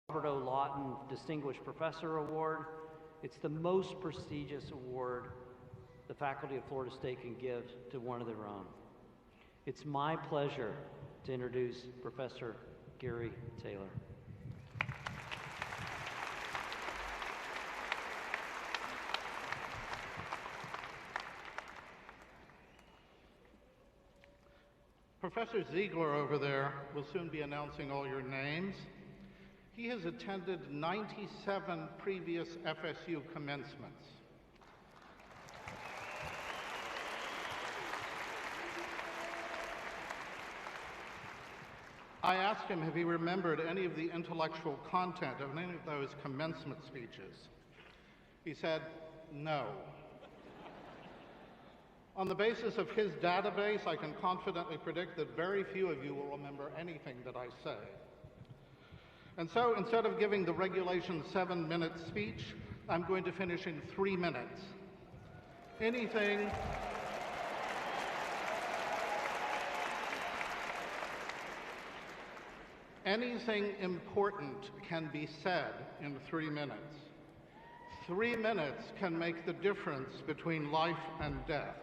Robert O. Lawton Distinguished Professor Award. It's the most prestigious award the faculty of Florida State can give to one of their own. It's my pleasure to introduce Professor Gary Taylor. Professor Ziegler over there will soon be announcing all your names. He has attended 97 previous FSU commencements. I asked him if he remembered any of the intellectual content of any of those commencement speeches. He said, no. On the basis of his database, I can confidently predict that very few of you will remember anything that I say. And so, instead of giving the regulation 7-minute speech, I'm going to finish in 3 minutes. Anything important can be said in 3 minutes. 3 minutes can make the difference between life and death.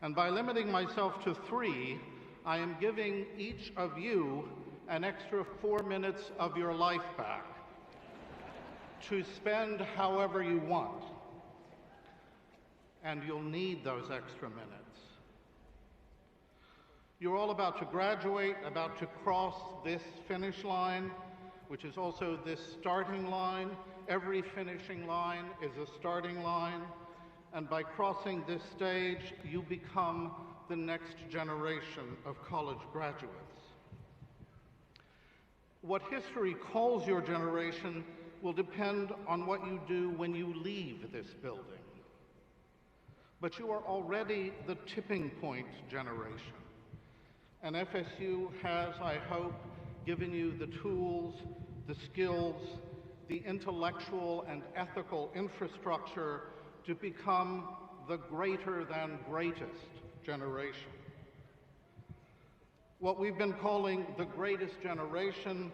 And by limiting myself to 3, I am giving each of you an extra 4 minutes of your life back to spend however you want. And you'll need those extra minutes. You're all about to graduate, about to cross this finish line, which is also this starting line. Every finishing line is a starting line. And by crossing this stage, you become the next generation of college graduates. What history calls your generation will depend on what you do when you leave this building. But you are already the tipping point generation. And FSU has, I hope, given you the tools, the skills, the intellectual and ethical infrastructure to become the greater than greatest generation. What we've been calling the greatest generation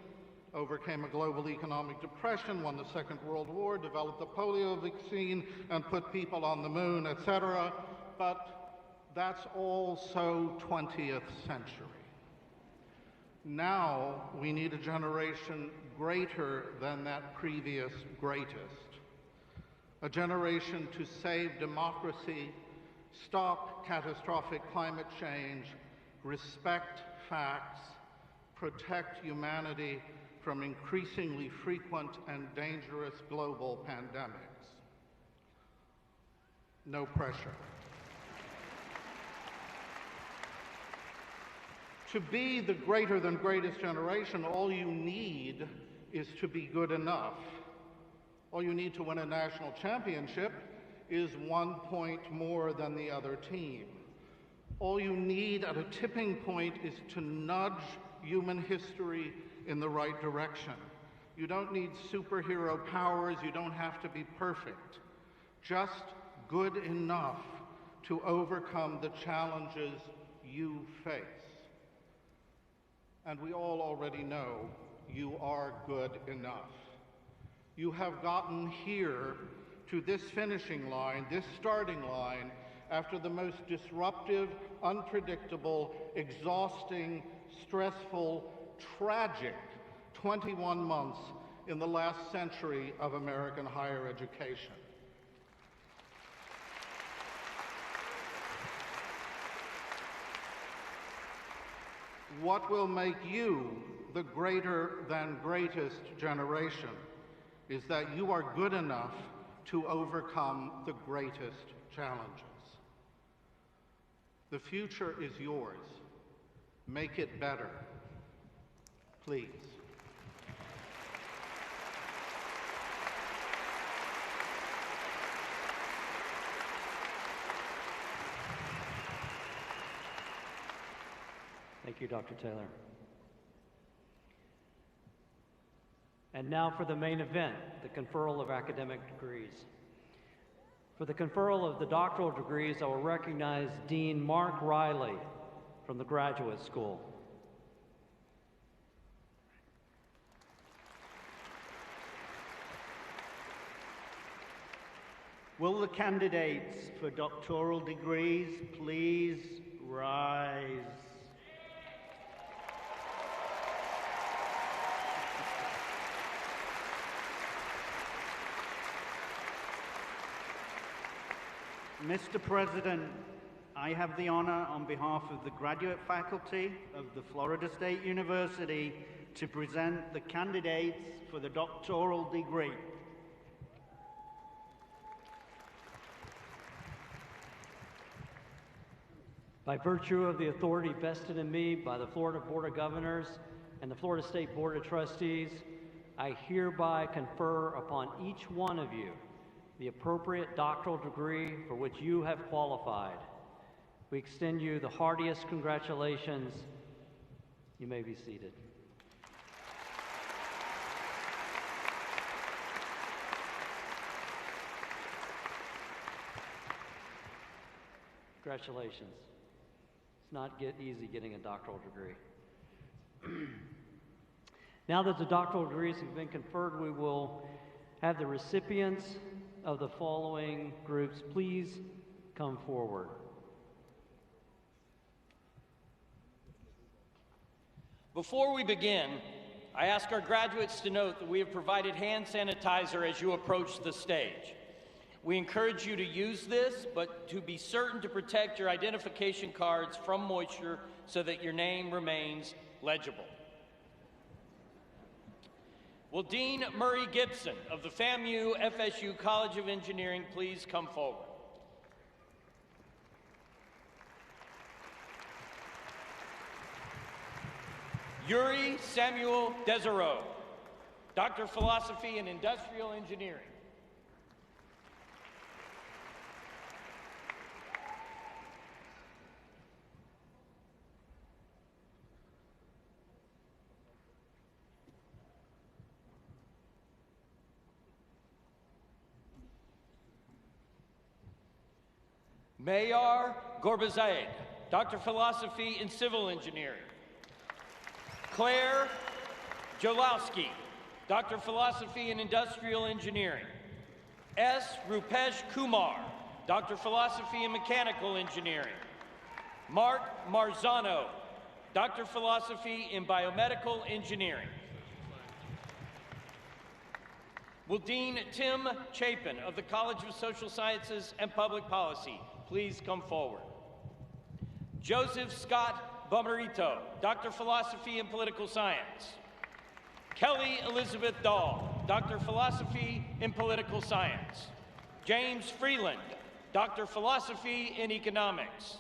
overcame a global economic depression, won the Second World War, developed the polio vaccine, and put people on the moon, etc. But that's all so 20th century. Now we need a generation greater than that previous greatest. A generation to save democracy, stop catastrophic climate change, respect facts, protect humanity from increasingly frequent and dangerous global pandemics. No pressure. To be the greater than greatest generation, all you need is to be good enough. All you need to win a national championship is 1 point more than the other team. All you need at a tipping point is to nudge human history in the right direction. You don't need superhero powers, you don't have to be perfect. Just good enough to overcome the challenges you face. And we all already know you are good enough. You have gotten here to this finishing line, this starting line, after the most disruptive, unpredictable, exhausting, stressful, tragic 21 months in the last century of American higher education. What will make you the greater than greatest generation is that you are good enough to overcome the greatest challenges. The future is yours. Make it better. Please. Thank you, Dr. Taylor. And now for the main event, the conferral of academic degrees. For the conferral of the doctoral degrees, I will recognize Dean Mark Riley from the Graduate School. Will the candidates for doctoral degrees please rise? Mr. President, I have the honor on behalf of the graduate faculty of the Florida State University to present the candidates for the doctoral degree. By virtue of the authority vested in me by the Florida Board of Governors and the Florida State Board of Trustees, I hereby confer upon each one of you the appropriate doctoral degree for which you have qualified. We extend you the heartiest congratulations. You may be seated. Congratulations. It's not easy getting a doctoral degree. Now that the doctoral degrees have been conferred, we will have the recipients of the following groups please come forward. Before we begin, I ask our graduates to note that we have provided hand sanitizer as you approach the stage. We encourage you to use this, but to be certain to protect your identification cards from moisture so that your name remains legible. Will Dean Murray Gibson of the FAMU FSU College of Engineering please come forward? Yuri Samuel Desereau, Doctor of Philosophy and Industrial Engineering. Mayar Gorbazaid, Doctor of Philosophy and Civil Engineering. Claire Jolowski, Doctor of Philosophy and Industrial Engineering. S. Rupesh Kumar, Doctor of Philosophy and Mechanical Engineering. Mark Marzano, Doctor of Philosophy in Biomedical Engineering. Will Dean Tim Chapin of the College of Social Sciences and Public Policy please come forward? Joseph Scott Bomarito, Doctor of Philosophy and Political Science. Kelly Elizabeth Dahl, Doctor of Philosophy in Political Science. James Freeland, Doctor of Philosophy in Economics.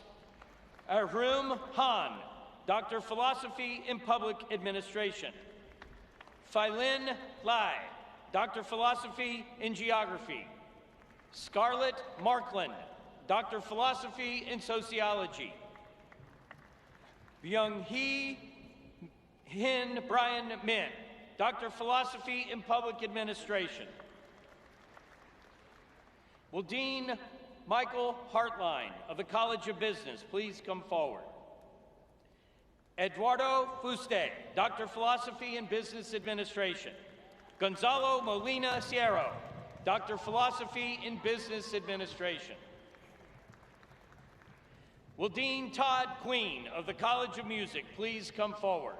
Arun Han, Doctor of Philosophy in Public Administration. Philin Lai, Doctor of Philosophy in Geography. Scarlett Markland, Doctor of Philosophy in Sociology. Byung-hee Hin Brian Min, Doctor of Philosophy in Public Administration. Will Dean Michael Hartline of the College of Business please come forward? Eduardo Fuste, Doctor of Philosophy in Business Administration. Gonzalo Molina Sierra, Doctor of Philosophy in Business Administration. Will Dean Todd Queen of the College of Music please come forward?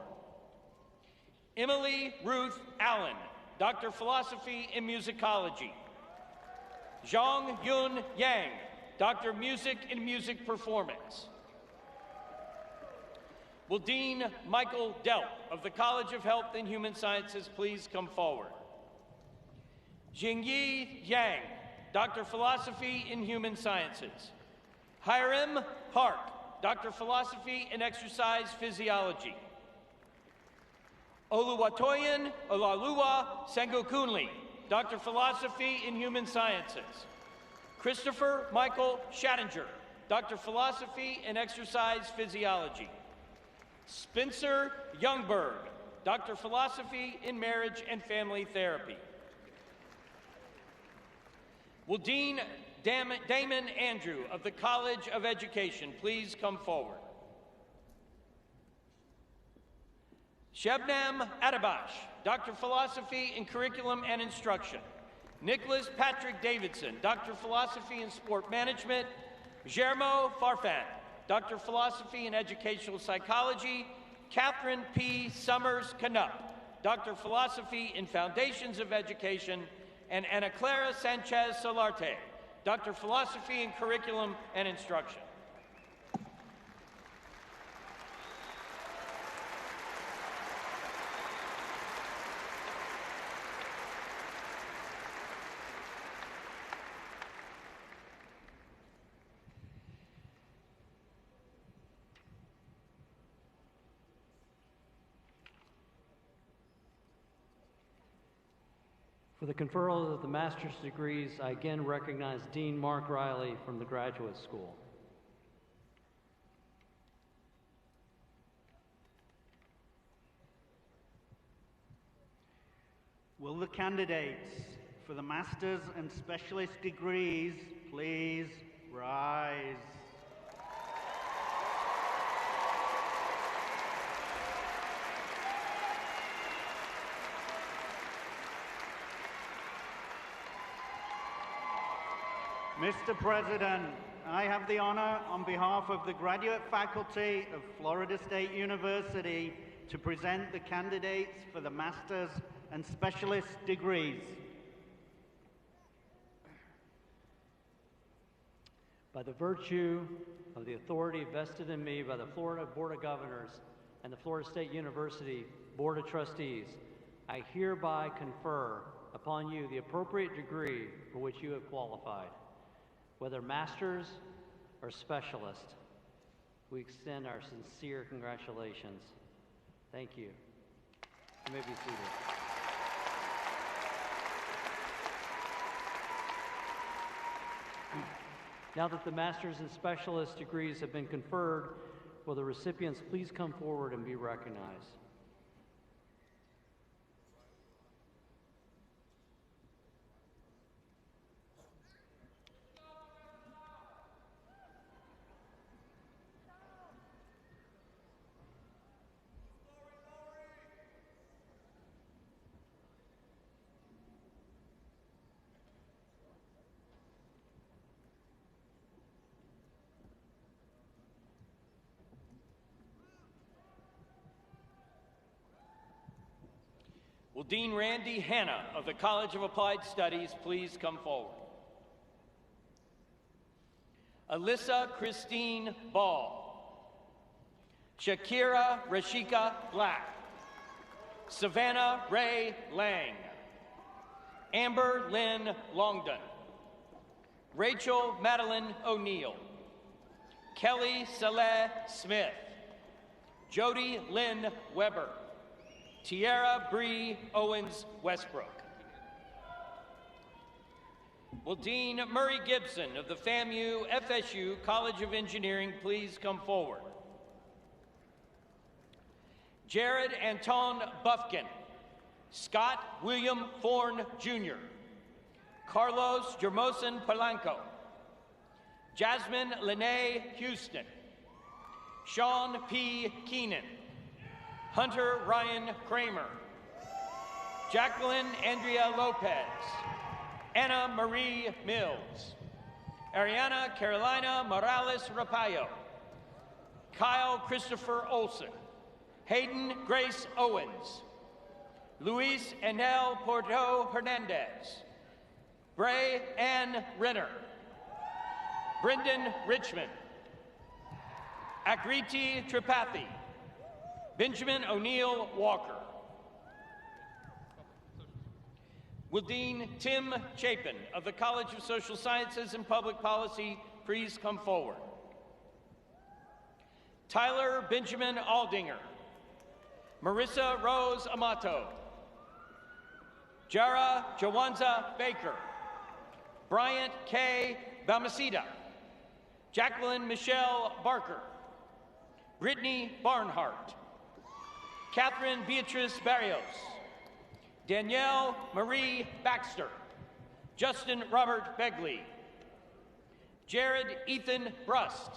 Emily Ruth Allen, Doctor of Philosophy in Musicology. Zhang Yun Yang, Doctor of Music in Music Performance. Will Dean Michael Delp of the College of Health and Human Sciences please come forward? Jingyi Yang, Doctor of Philosophy in Human Sciences. Hiram Park, Doctor of Philosophy in Exercise Physiology. Oluwatoyin Olaluwa Sengokunle, Doctor of Philosophy in Human Sciences. Christopher Michael Schattinger, Doctor of Philosophy in Exercise Physiology. Spencer Youngberg, Doctor of Philosophy in Marriage and Family Therapy. Will Dean Damon Andrew of the College of Education please come forward? Shebnam Adabash, Doctor of Philosophy in Curriculum and Instruction. Nicholas Patrick Davidson, Doctor of Philosophy and Sport Management. Guillermo Farfan, Doctor of Philosophy and Educational Psychology. Catherine P. Summers Canup, Doctor of Philosophy in Foundations of Education. And Ana Clara Sanchez Solarte, Doctor of Philosophy in Curriculum and Instruction. For the conferral of the master's degrees, I again recognize Dean Mark Riley from the Graduate School. Will the candidates for the master's and specialist degrees please rise? Mr. President, I have the honor on behalf of the graduate faculty of Florida State University to present the candidates for the master's and specialist degrees. By the virtue of the authority vested in me by the Florida Board of Governors and the Florida State University Board of Trustees, I hereby confer upon you the appropriate degree for which you have qualified. Whether master's or specialist, we extend our sincere congratulations. Thank you. You may be seated. Now that the master's and specialist degrees have been conferred, will the recipients please come forward and be recognized? Will Dean Randy Hanna of the College of Applied Studies please come forward? Alyssa Christine Ball. Shakira Rashika Black. Savannah Ray Lang. Amber Lynn Longdon. Rachel Madeline O'Neill. Kelly Saleh Smith. Jody Lynn Weber. Tiara Bree Owens Westbrook. Will Dean Murray Gibson of the FAMU FSU College of Engineering please come forward? Jared Anton Buffkin. Scott William Thorne Jr. Carlos Jermosin Polanco. Jasmine Lene Houston. Sean P. Keenan. Hunter Ryan Kramer. Jacqueline Andrea Lopez. Anna Marie Mills. Ariana Carolina Morales Rapayo. Kyle Christopher Olson. Hayden Grace Owens. Luis Enel Porto Hernandez. Bray Ann Renner. Brendan Richmond. Akriti Tripathi. Benjamin O'Neill Walker. Will Dean Tim Chapin of the College of Social Sciences and Public Policy please come forward? Tyler Benjamin Aldinger. Marissa Rose Amato. Jara Jawanza Baker. Bryant K. Balmaceda. Jacqueline Michelle Barker. Brittany Barnhart. Catherine Beatrice Barrios. Danielle Marie Baxter. Justin Robert Begley. Jared Ethan Brust.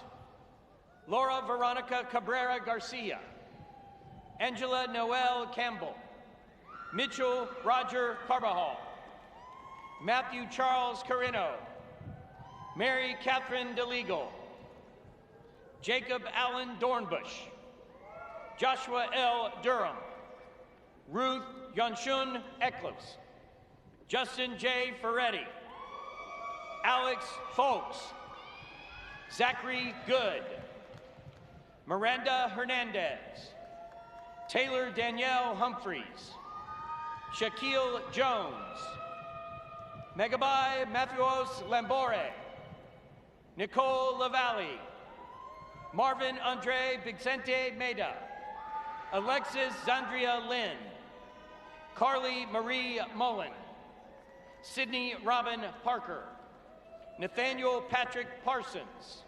Laura Veronica Cabrera Garcia. Angela Noel Campbell. Mitchell Roger Carbajal. Matthew Charles Carino, Mary Catherine DeLegal, Jacob Allen Dornbush, Joshua L. Durham, Ruth Yonshun Eccles, Justin J. Ferretti, Alex Folks, Zachary Good, Miranda Hernandez, Taylor Danielle Humphreys, Shaquille Jones, Megabai Matthews Lambore, Nicole Lavallee, Marvin Andre Vicente Meda, Alexis Zandria Lynn, Carly Marie Mullen, Sydney Robin Parker, Nathaniel Patrick Parsons,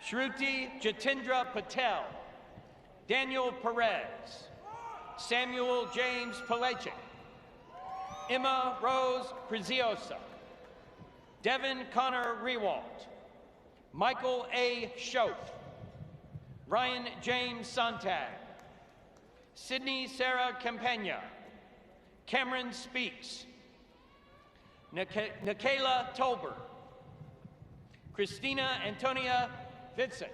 Shruti Jatindra Patel, Daniel Perez, Samuel James Palachik, Emma Rose Preziosa, Devin Connor Rewalt, Michael A. Schoaf, Ryan James Sontag, Sydney Sarah Campagna, Cameron Speaks, Nikayla Tolber, Christina Antonia Vincent,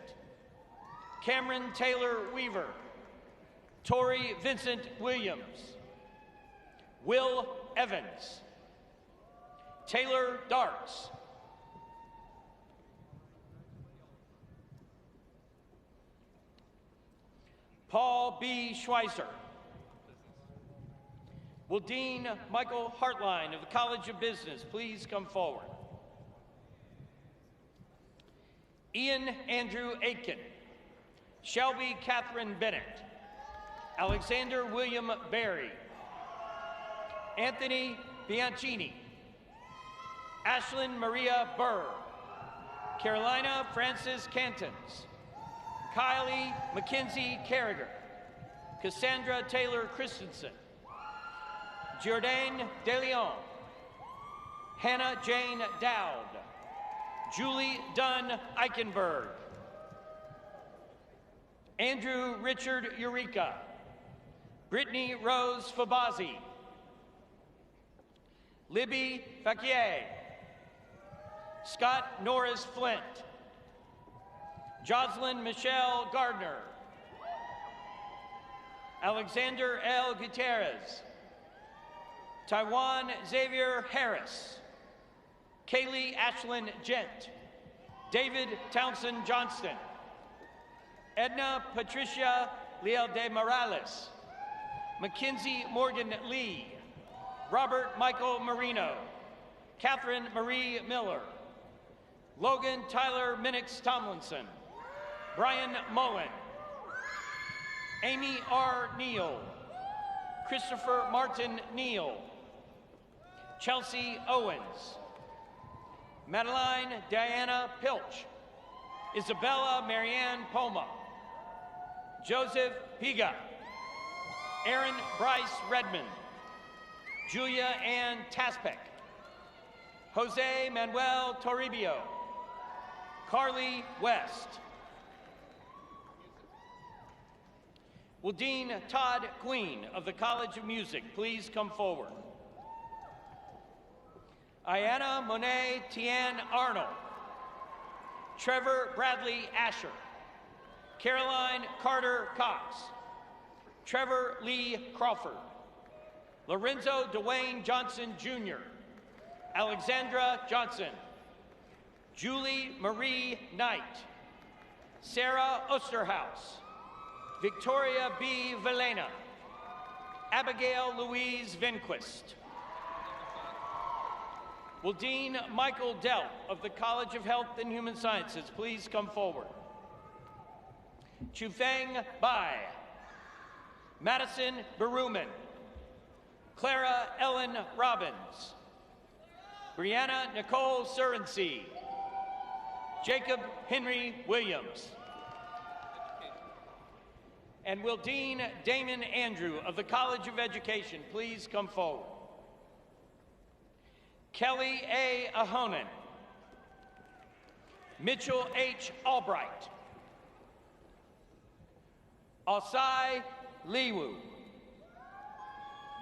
Cameron Taylor Weaver, Tori Vincent Williams, Will Evans, Taylor Darts, Paul B. Schweizer, will Dean Michael Hartline of the College of Business please come forward? Ian Andrew Aitken, Shelby Catherine Bennett, Alexander William Berry, Anthony Bianchini, Ashlyn Maria Burr, Carolina Frances Cantons, Kylie Mackenzie Carragher, Cassandra Taylor Christensen, Jordan DeLeon, Hannah Jane Dowd, Julie Dunn Eichenberg, Andrew Richard Eureka, Brittany Rose Fabazi, Libby Fakier, Scott Norris Flint, Jocelyn Michelle Gardner, Alexander L. Gutierrez, Taiwan Xavier Harris, Kaylee Ashlyn Gent, David Townsend Johnston, Edna Patricia Leal de Morales, Mackenzie Morgan Lee, Robert Michael Marino, Catherine Marie Miller, Logan Tyler Minix Tomlinson, Brian Mullen, Amy R. Neal, Christopher Martin Neal, Chelsea Owens, Madeline Diana Pilch, Isabella Marianne Poma, Joseph Piga, Aaron Bryce Redmond, Julia Ann Taspek, Jose Manuel Toribio, Carly West. Will Dean Todd Queen of the College of Music please come forward? Ayanna Monet Tian Arnold, Trevor Bradley Asher, Caroline Carter Cox, Trevor Lee Crawford, Lorenzo Dwayne Johnson Jr., Alexandra Johnson, Julie Marie Knight, Sarah Osterhaus, Victoria B. Velena, Abigail Louise Vinquist. Will Dean Michael Delt of the College of Health and Human Sciences please come forward? Chufeng Bai, Madison Beruman, Clara Ellen Robbins, Brianna Nicole Surensee, Jacob Henry Williams. And will Dean Damon Andrew of the College of Education please come forward? Kelly A. Ahonen, Mitchell H. Albright, Osai Liwu,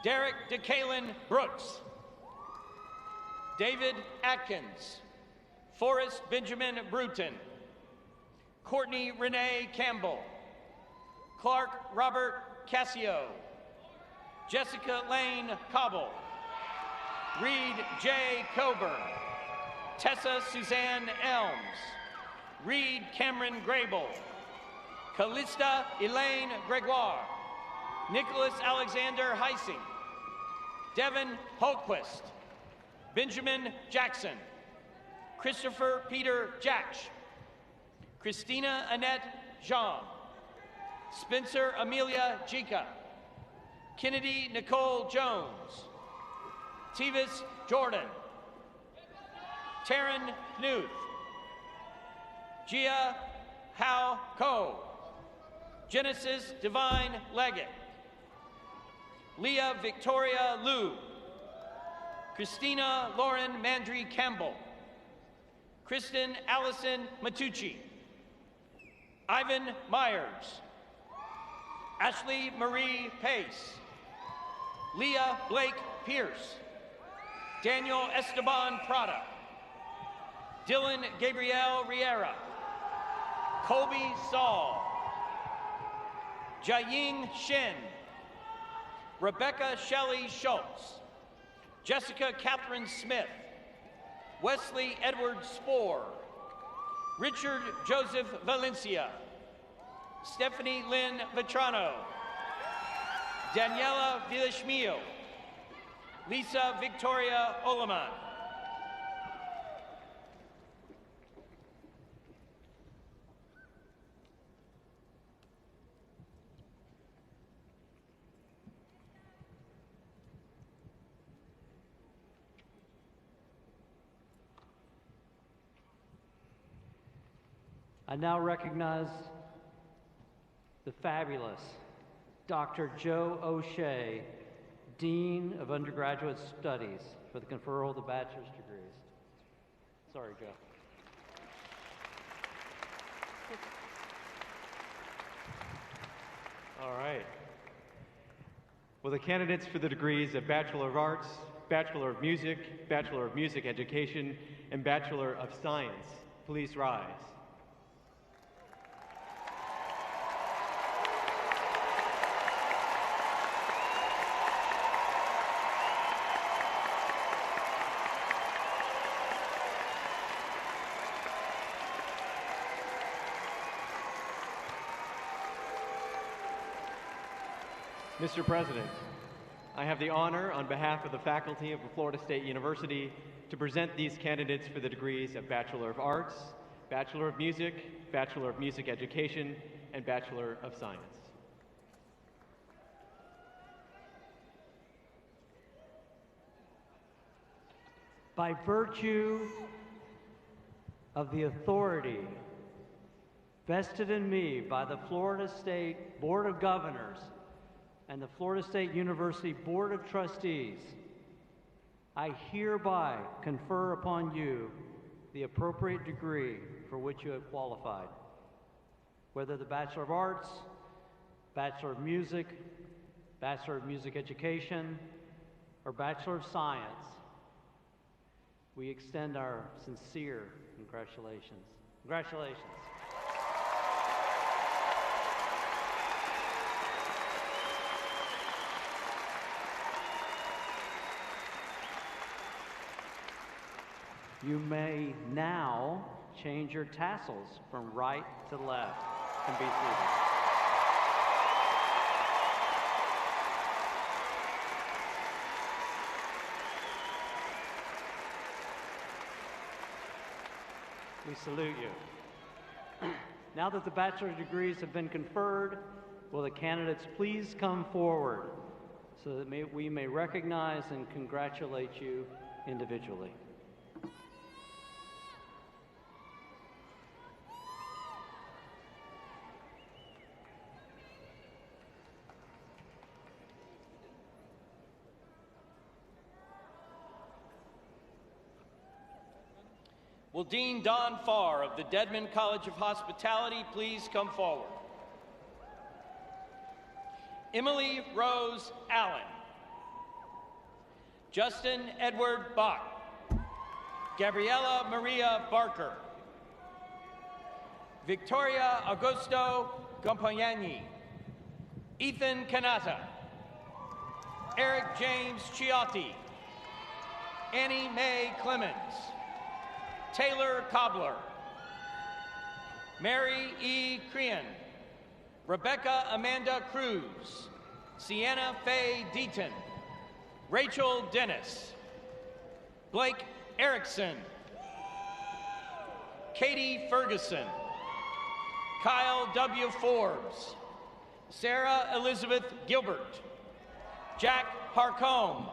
Derek DeKalen Brooks, David Atkins, Forrest Benjamin Bruton, Courtney Renee Campbell, Clark Robert Cassio, Jessica Lane Cobble, Reed J. Coburn, Tessa Suzanne Elms, Reed Cameron Grable, Callista Elaine Gregoire, Nicholas Alexander Heising, Devin Holquist, Benjamin Jackson, Christopher Peter Jacksch, Christina Annette Jean, Spencer Amelia Jica, Kennedy Nicole Jones, Tevis Jordan, Taryn Knuth, Gia Hao Ko, Genesis Divine Leggett, Leah Victoria Liu, Christina Lauren Mandry Campbell, Kristen Allison Matucci, Ivan Myers, Ashley Marie Pace, Leah Blake Pierce, Daniel Esteban Prada, Dylan Gabriel Riera, Colby Saul, Jiaying Shin, Rebecca Shelley Schultz, Jessica Catherine Smith, Wesley Edward Spohr, Richard Joseph Valencia, Stephanie Lynn Vetrano, Daniela Villashmil, Lisa Victoria Oleman. I now recognize the fabulous Dr. Joe O'Shea, Dean of Undergraduate Studies, for the conferral of the bachelor's degrees. Sorry, Joe. All right. Will the candidates for the degrees of Bachelor of Arts, Bachelor of Music Education, and Bachelor of Science please rise? Mr. President, I have the honor on behalf of the faculty of Florida State University to present these candidates for the degrees of Bachelor of Arts, Bachelor of Music Education, and Bachelor of Science. By virtue of the authority vested in me by the Florida State Board of Governors and the Florida State University Board of Trustees, I hereby confer upon you the appropriate degree for which you have qualified. Whether the Bachelor of Arts, Bachelor of Music Education, or Bachelor of Science, we extend our sincere congratulations. Congratulations. You may now change your tassels from right to left and be seated. We salute you. Now that the bachelor's degrees have been conferred, will the candidates please come forward so that we may recognize and congratulate you individually. Will Dean Don Farr of the Dedman College of Hospitality please come forward? Emily Rose Allen, Justin Edward Bach, Gabriela Maria Barker. Victoria Augusto Gompagnani. Ethan Kanata. Eric James Chiotti. Annie Mae Clemens. Taylor Cobbler. Mary E. Crean. Rebecca Amanda Cruz. Sienna Faye Deaton. Rachel Dennis. Blake Erickson. Katie Ferguson. Kyle W. Forbes. Sarah Elizabeth Gilbert. Jack Harcombe.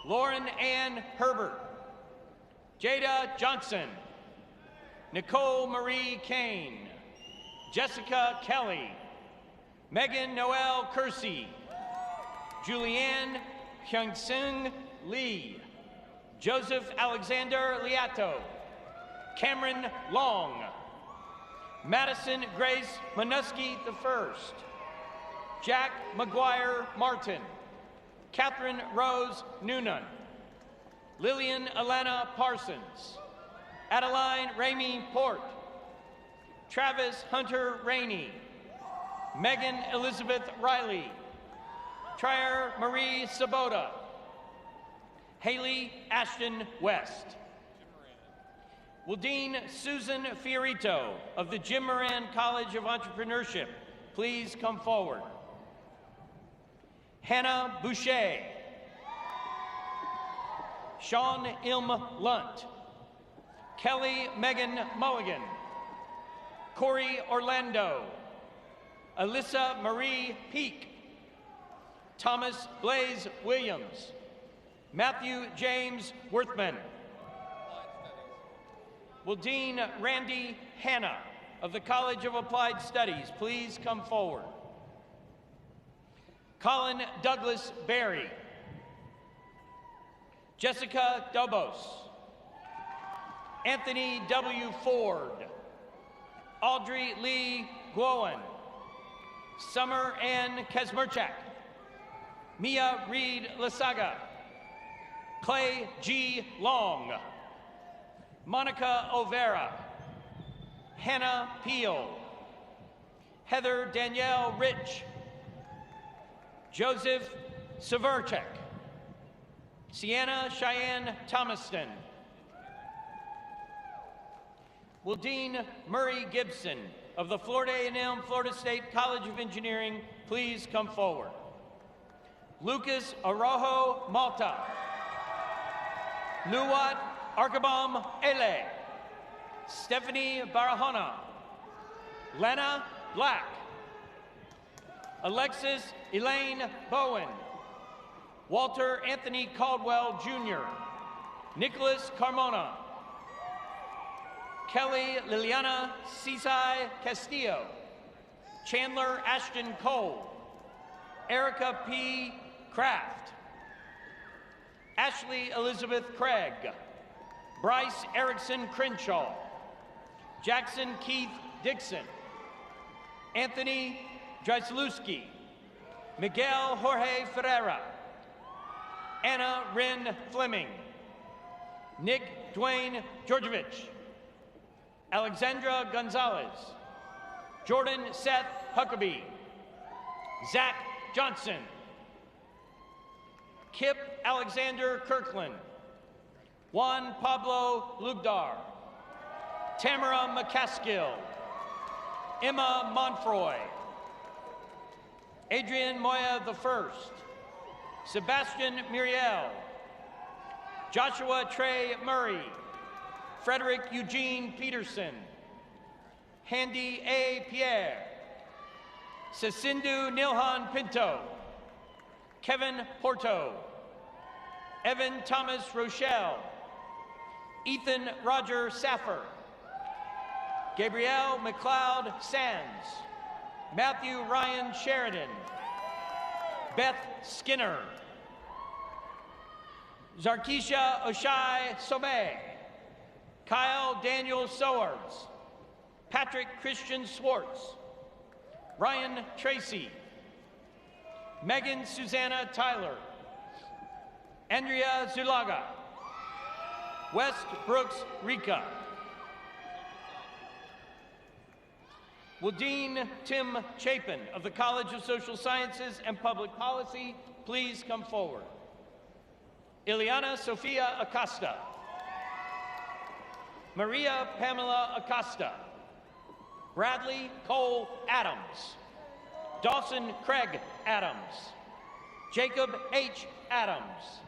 Lauren Ann Herbert. Jada Johnson. Nicole Marie Kane. Jessica Kelly. Megan Noel Kersey. Julianne Hyungsung Lee. Joseph Alexander Liato. Cameron Long. Madison Grace Manuski I. Jack McGuire Martin. Catherine Rose Noonan. Lillian Alana Parsons. Adeline Ramey Port. Travis Hunter Rainey. Megan Elizabeth Riley. Trier Marie Sabota. Haley Ashton West. Will Dean Susan Fiorito of the Jim Moran College of Entrepreneurship please come forward? Hannah Boucher. Sean Ilm Lunt. Kelly Megan Mulligan. Corey Orlando. Alyssa Marie Peak. Thomas Blaze Williams. Matthew James Worthman. Will Dean Randy Hanna of the College of Applied Studies please come forward? Colin Douglas Berry. Jessica Dobos. Anthony W. Ford. Audrey Lee Gowen. Summer Ann Kazmerchak. Mia Reed Lasaga. Clay G. Long. Monica Overa. Hannah Peel. Heather Danielle Rich. Joseph Severchek. Sienna Cheyenne Thomaston. Will Dean Murray Gibson of the Florida A&M Florida State College of Engineering please come forward? Lucas Araujo Malta. Luwat Arkabam Ele. Stephanie Barahona. Lena Black. Alexis Elaine Bowen. Walter Anthony Caldwell Jr. Nicholas Carmona. Kelly Liliana Cisai Castillo. Chandler Ashton Cole. Erica P. Kraft. Ashley Elizabeth Craig. Bryce Erickson Crenshaw. Jackson Keith Dixon. Anthony Dryslewski. Miguel Jorge Ferreira. Anna Wren Fleming. Nick Dwayne Georgievich. Alexandra Gonzalez. Jordan Seth Huckabee. Zach Johnson. Kip Alexander Kirkland. Juan Pablo Lugdar. Tamara McCaskill. Emma Monfroy. Adrian Moya I. Sebastian Muriel. Joshua Trey Murray. Frederick Eugene Peterson. Handy A. Pierre. Cecindu Nilhan Pinto. Kevin Porto. Evan Thomas Rochelle. Ethan Roger Saffer. Gabrielle McLeod Sands. Matthew Ryan Sheridan. Beth Skinner. Zarkisha Oshai Sobe. Kyle Daniel Sowers. Patrick Christian Swartz. Ryan Tracy. Megan Susanna Tyler. Andrea Zulaga. West Brooks Rica. Will Dean Tim Chapin of the College of Social Sciences and Public Policy please come forward? Ileana Sofia Acosta. Maria Pamela Acosta. Bradley Cole Adams. Dawson Craig Adams. Jacob H. Adams.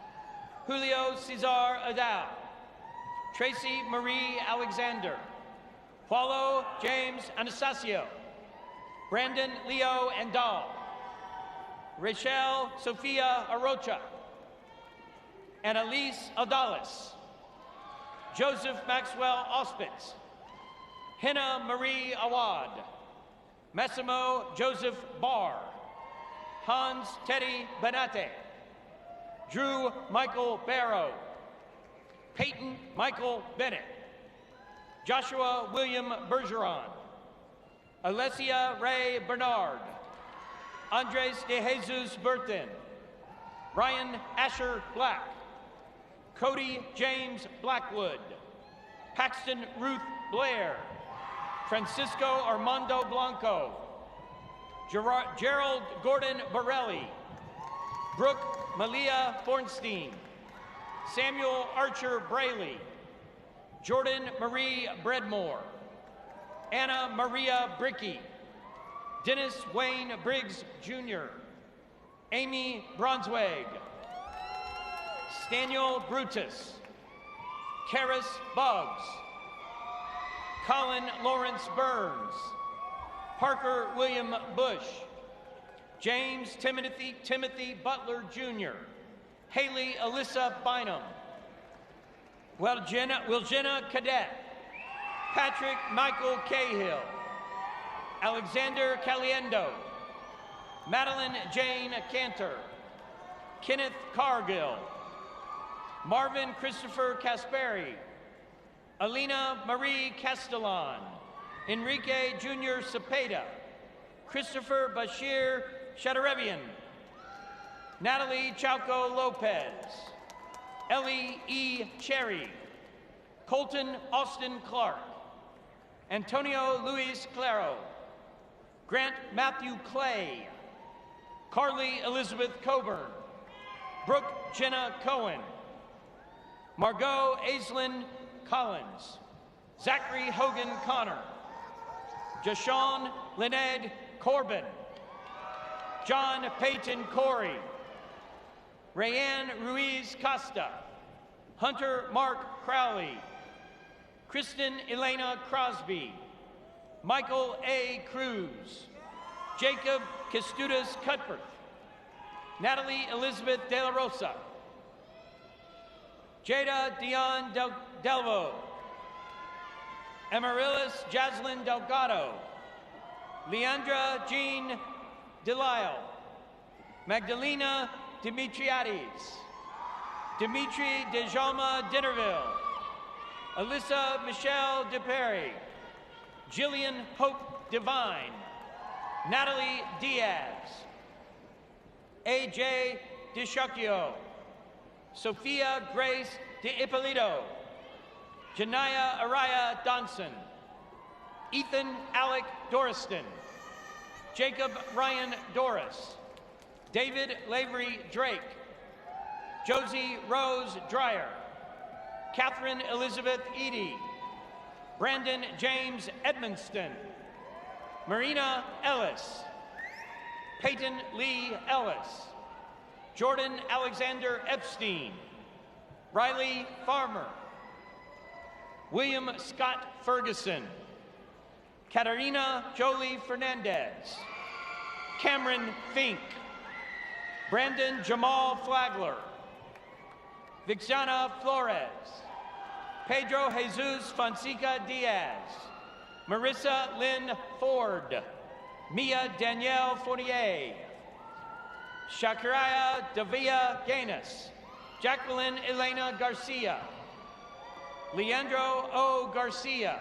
Julio Cesar Adao. Tracy Marie Alexander. Paulo James Anastasio. Brandon Leo Andal. Rachel Sofia Arocha. Annalise Adalis. Joseph Maxwell Auspitz. Hina Marie Awad. Massimo Joseph Barr. Hans Teddy Benate. Drew Michael Barrow. Peyton Michael Bennett. Joshua William Bergeron. Alessia Ray Bernard. Andres de Jesus Berthin. Ryan Asher Black. Cody James Blackwood. Paxton Ruth Blair. Francisco Armando Blanco. Gerald Gordon Borelli. Brooke Malia Bornstein. Samuel Archer Brayley. Jordan Marie Bredmore. Anna Maria Bricky. Dennis Wayne Briggs Jr. Amy Bronsweg. Staniel Brutus. Karis Buggs. Colin Lawrence Burns. Parker William Bush. James Timothy Butler Jr. Haley Alyssa Bynum. Wilgena Cadet. Patrick Michael Cahill. Alexander Caliendo. Madeline Jane Cantor. Kenneth Cargill. Marvin Christopher Casperi. Alina Marie Castellan. Enrique Jr. Cepeda. Christopher Bashir Shadarevian. Natalie Chauco Lopez. Ellie E. Cherry. Colton Austin Clark. Antonio Luis Claro. Grant Matthew Clay. Carly Elizabeth Coburn. Brooke Jenna Cohen. Margot Aislinn Collins. Zachary Hogan Connor. Jashawn Lynette Corbin. John Peyton Corey. Rayanne Ruiz Costa. Hunter Mark Crowley. Kristen Elena Crosby. Michael A. Cruz. Jacob Kestudis Cuthbert. Natalie Elizabeth De La Rosa. Jada Dion Delvo. Amaryllis Jaslyn Delgado. Leandra Jean Delisle. Magdalena Dimitriades. Dimitri Dejama Dinnerville. Alyssa Michelle DePerry. Jillian Hope Divine. Natalie Diaz. A.J. DeShocchio. Sophia Grace De Ippolito. Janaya Araya Donson. Ethan Alec Doriston. Jacob Ryan Doris. David Lavery Drake. Josie Rose Dreyer. Catherine Elizabeth Eady. Brandon James Edmonston. Marina Ellis. Peyton Lee Ellis. Jordan Alexander Epstein. Riley Farmer. William Scott Ferguson. Katarina Jolie Fernandez. Cameron Fink. Brandon Jamal Flagler. Vixana Flores. Pedro Jesus Fonseca Diaz. Marissa Lynn Ford. Mia Danielle Fournier. Shakaraya Davia Gaines. Jacqueline Elena Garcia. Leandro O. Garcia.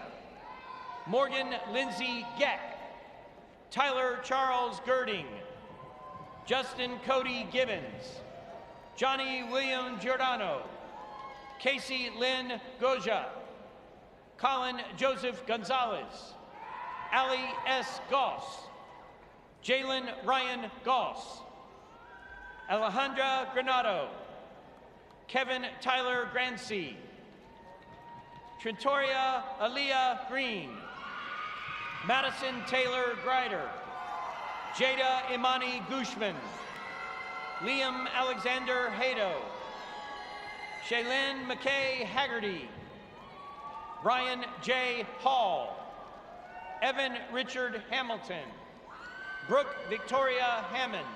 Morgan Lindsay Geck. Tyler Charles Girding. Justin Cody Gibbons. Johnny William Giordano. Casey Lynn Goja, Colin Joseph Gonzalez, Ali S. Goss, Jalen Ryan Goss, Alejandra Granado, Kevin Tyler Grancy, Trintoria Aaliyah Green, Madison Taylor Grider, Jada Imani Gushman, Liam Alexander Hado, Shaylin McKay Haggerty, Ryan J. Hall, Evan Richard Hamilton, Brooke Victoria Hammond,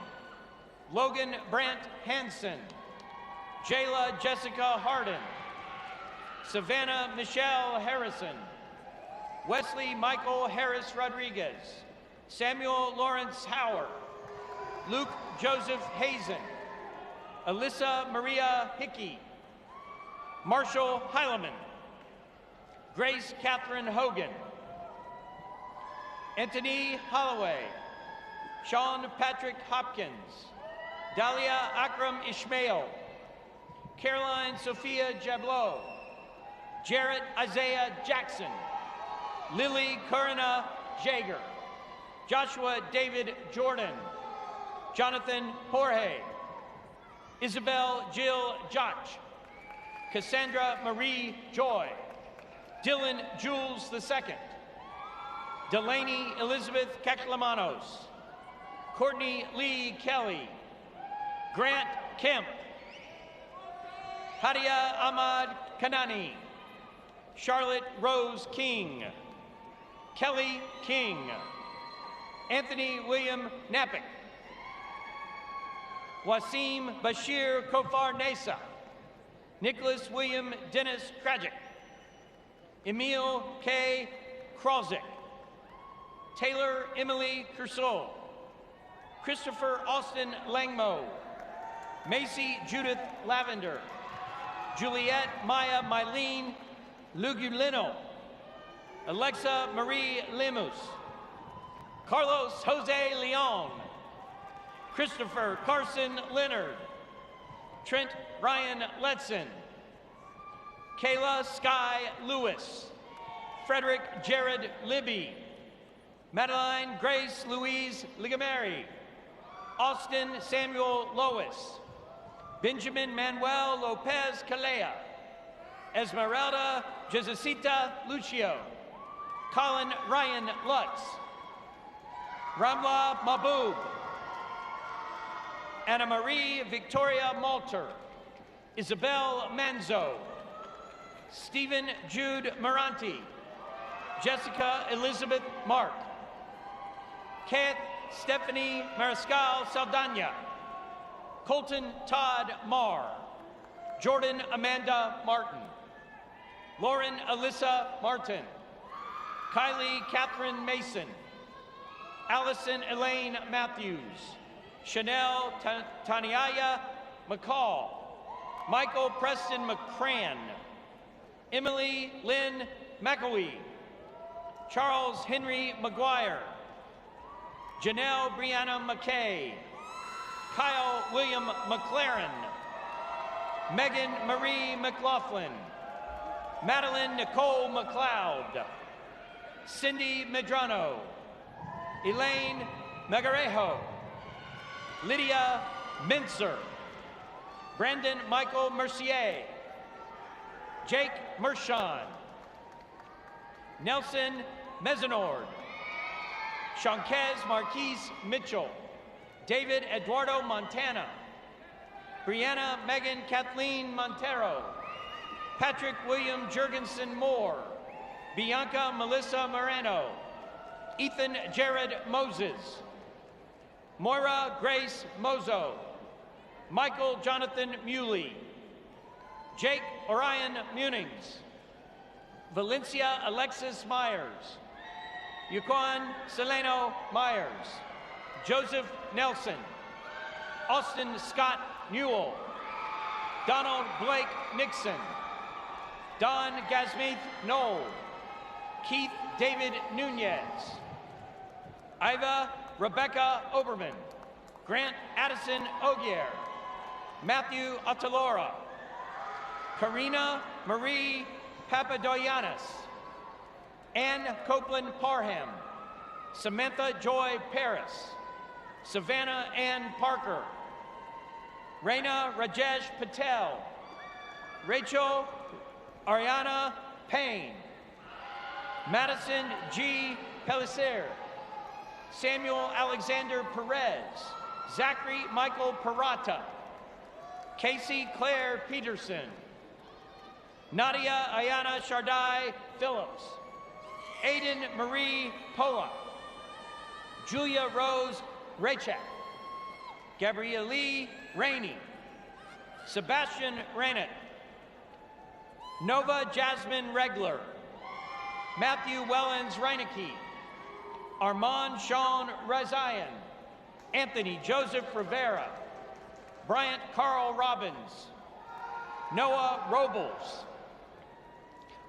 Logan Brant Hansen, Jayla Jessica Harden, Savannah Michelle Harrison, Wesley Michael Harris Rodriguez, Samuel Lawrence Howard, Luke Joseph Hazen, Alyssa Maria Hickey, Marshall Heileman, Grace Catherine Hogan, Anthony Holloway, Sean Patrick Hopkins, Dahlia Akram Ishmael, Caroline Sophia Jablow, Jarrett Isaiah Jackson, Lily Corina Jaeger, Joshua David Jordan, Jonathan Jorge, Isabel Jill Jotch, Cassandra Marie Joy, Dylan Jules II, Delaney Elizabeth Kaklamanos, Courtney Lee Kelly, Grant Kemp, Hadia Ahmad Kanani, Charlotte Rose King, Kelly King, Anthony William Napick, Wasim Bashir Kofar Nesa, Nicholas William Dennis Krajic, Emil K. Kralzik, Taylor Emily Kersol, Christopher Austin Langmo, Macy Judith Lavender, Juliet Maya Mylene Lugulino, Alexa Marie Lemus, Carlos Jose Leon, Christopher Carson Leonard, Trent Ryan Letson, Kayla Sky Lewis, Frederick Jared Libby, Madeline Grace Louise Ligameri, Austin Samuel Lois, Benjamin Manuel Lopez Calea, Esmeralda Josecita Lucio, Colin Ryan Lutz, Ramla Mahbub, Anna Marie Victoria Malter, Isabel Manzo, Stephen Jude Moranti, Jessica Elizabeth Mark, Kath Stephanie Mariscal Saldana, Colton Todd Marr, Jordan Amanda Martin, Lauren Alyssa Martin, Kylie Catherine Mason, Allison Elaine Matthews, Chanel Taniaya McCall, Michael Preston McCran, Emily Lynn McAwee, Charles Henry McGuire, Janelle Brianna McKay, Kyle William McLaren, Megan Marie McLaughlin, Madeline Nicole McLeod, Cindy Medrano, Elaine Megarejo, Lydia Mincer, Brandon Michael Mercier, Jake Mershon, Nelson Mezenord, Shanquez Marquise Mitchell, David Eduardo Montana, Brianna Megan Kathleen Montero, Patrick William Jurgensen Moore, Bianca Melissa Moreno, Ethan Jared Moses, Moira Grace Mozo, Michael Jonathan Muley, Jake Orion Munings, Valencia Alexis Myers, Yukon Seleno Myers, Joseph Nelson, Austin Scott Newell, Donald Blake Nixon, Don Gasmeith Knoll, Keith David Nunez, Iva Rebecca Oberman, Grant Addison Ogier, Matthew Atalora, Karina Marie Papadoyanis, Ann Copeland Parham, Samantha Joy Paris, Savannah Ann Parker, Reina Rajesh Patel, Rachel Ariana Payne, Madison G. Pellicer, Samuel Alexander Perez, Zachary Michael Parata, Casey Claire Peterson, Nadia Ayana Shardai Phillips, Aiden Marie Pola, Julia Rose Rachak, Gabrielle Lee Rainey, Sebastian Ranett, Nova Jasmine Regler, Matthew Wellens Reinecke, Armand Sean Razayan, Anthony Joseph Rivera, Bryant Carl Robbins, Noah Robles,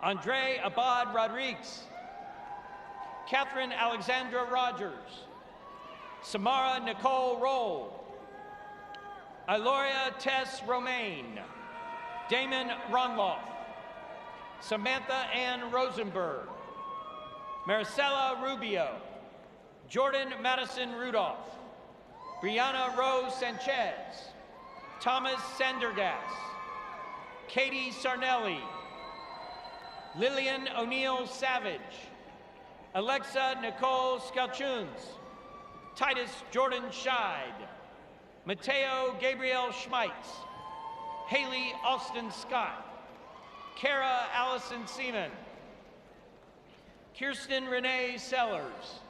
Andre Abad Rodriguez, Catherine Alexandra Rogers, Samara Nicole Roll, Iloria Tess Romaine, Damon Ronloff, Samantha Ann Rosenberg, Maricela Rubio, Jordan Madison Rudolph, Brianna Rose Sanchez, Thomas Sandergass, Katie Sarnelli, Lillian O'Neill Savage, Alexa Nicole Skalchuns, Titus Jordan Scheid, Mateo Gabriel Schmeitz, Haley Austin Scott, Kara Allison Seaman, Kirsten Renee Sellers,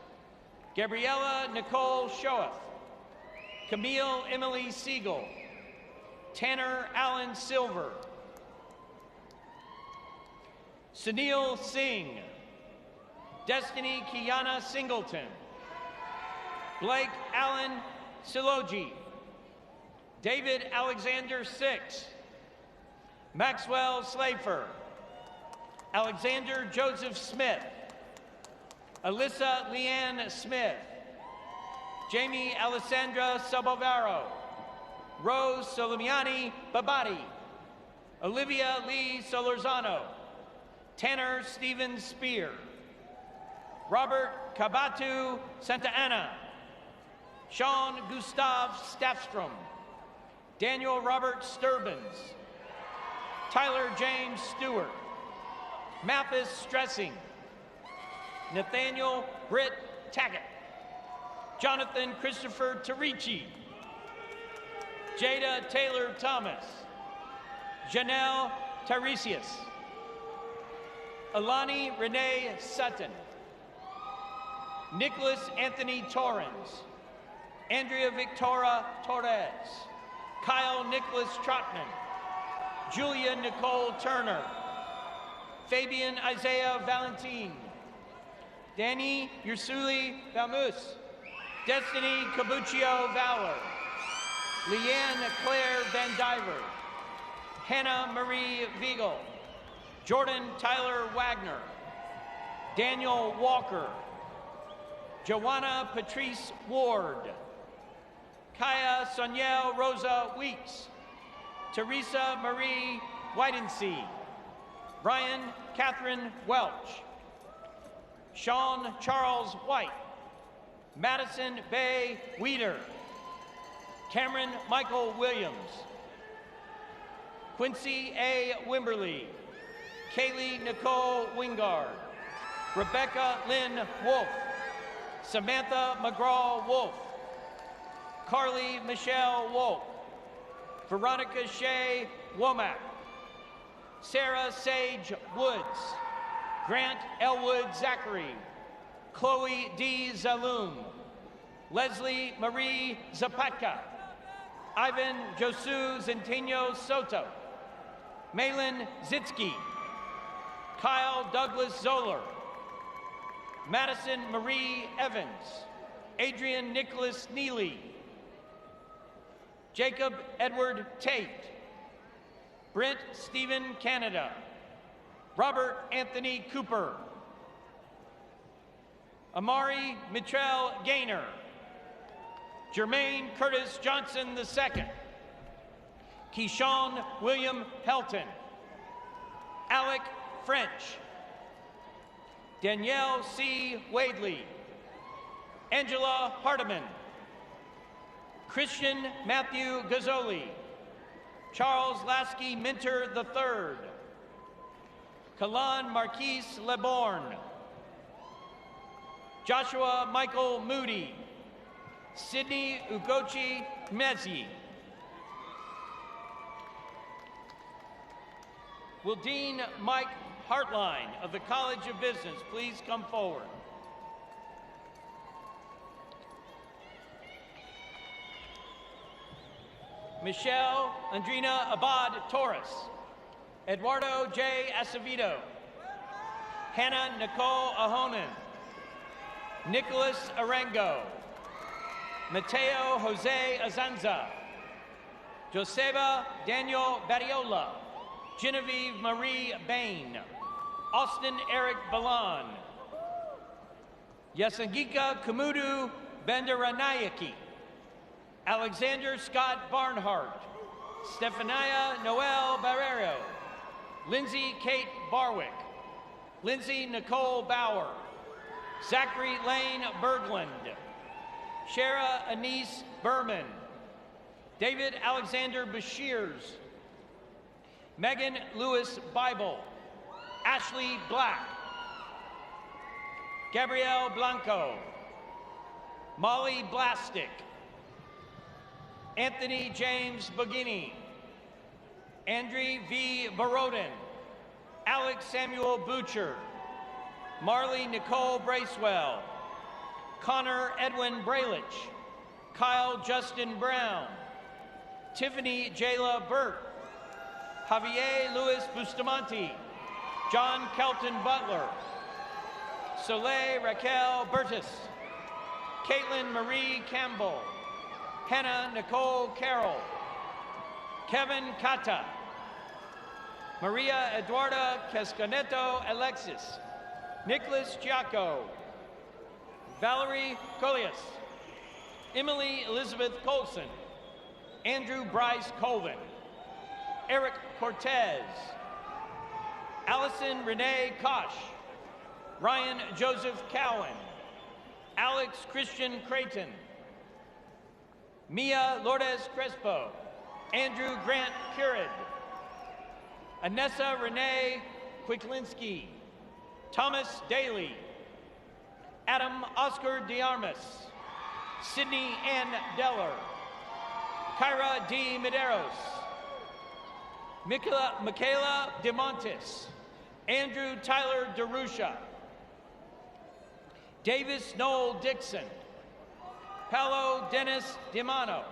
Gabriella Nicole Shoeth, Camille Emily Siegel, Tanner Allen Silver, Sunil Singh, Destiny Kiana Singleton, Blake Allen Silogi, David Alexander Six, Maxwell Slafer, Alexander Joseph Smith, Alyssa Leanne Smith, Jamie Alessandra Sabovaro, Rose Solomiani Babati, Olivia Lee Solorzano, Tanner Stephen Spear, Robert Kabatu Santa Ana, Sean Gustav Staffstrom, Daniel Robert Sturbins, Tyler James Stewart, Mathis Stressing, Nathaniel Britt Taggett, Jonathan Christopher Terrici, Jada Taylor Thomas, Janelle Tiresias, Alani Renee Sutton, Nicholas Anthony Torrens, Andrea Victoria Torres, Kyle Nicholas Trotman, Julia Nicole Turner, Fabian Isaiah Valentin, Danny Ursuli Valmus, Destiny Cabuccio Valor, Leanne Claire Van Diver, Hannah Marie Viegel, Jordan Tyler Wagner, Daniel Walker, Joanna Patrice Ward, Kaya Soniel Rosa Weeks, Teresa Marie Whitensea, Brian Catherine Welch, Sean Charles White, Madison Bay Weeder, Cameron Michael Williams, Quincy A. Wimberly, Kaylee Nicole Wingard, Rebecca Lynn Wolf, Samantha McGraw-Wolf, Carly Michelle Wolf, Veronica Shea Womack, Sarah Sage Woods, Grant Elwood Zachary, Chloe D. Zaloom, Leslie Marie Zapatka, Ivan Josu Zentino Soto, Malin Zitsky, Kyle Douglas Zoller, Madison Marie Evans, Adrian Nicholas Neely, Jacob Edward Tate, Brent Stephen Canada, Robert Anthony Cooper, Amari Mitchell Gaynor, Jermaine Curtis Johnson II, Keyshawn William Helton, Alec French, Danielle C. Wadley, Angela Hardiman, Christian Matthew Gazzoli, Charles Lasky Minter III, Kalan Marquise Leborn, Joshua Michael Moody, Sydney Ugochi Mezi. Will Dean Mike Hartline of the College of Business please come forward? Michelle Andrina Abad Torres, Eduardo J. Acevedo, Hannah Nicole Ahonen, Nicholas Arango, Mateo Jose Azanza, Joseba Daniel Badiola, Genevieve Marie Bain, Austin Eric Balan, Yasangika Kumudu Bandaranayaki, Alexander Scott Barnhart, Stefania Noel Barrero, Lindsay Kate Barwick, Lindsay Nicole Bauer, Zachary Lane Berglund, Shara Anise Berman, David Alexander Bashirs, Megan Lewis Bible, Ashley Black, Gabrielle Blanco, Molly Blastic, Anthony James Bogini, Andre V. Barodin, Alex Samuel Butcher, Marley Nicole Bracewell, Connor Edwin Bralich, Kyle Justin Brown, Tiffany Jayla Burt, Javier Luis Bustamante, John Kelton Butler, Soleil Raquel Burtis, Caitlin Marie Campbell, Hannah Nicole Carroll, Kevin Kata, Maria Eduarda Cascaneto Alexis, Nicholas Giacco, Valerie Collias, Emily Elizabeth Colson, Andrew Bryce Colvin, Eric Cortez, Allison Renee Kosh, Ryan Joseph Cowan, Alex Christian Creighton, Mia Lourdes Crespo, Andrew Grant Currid, Anessa Renee Quicklinski, Thomas Daly, Adam Oscar DeArmas, Sydney Ann Deller, Kyra D. Medeiros, Michaela DeMontis, Andrew Tyler DeRusha, Davis Noel Dixon, Paolo Dennis DiMano,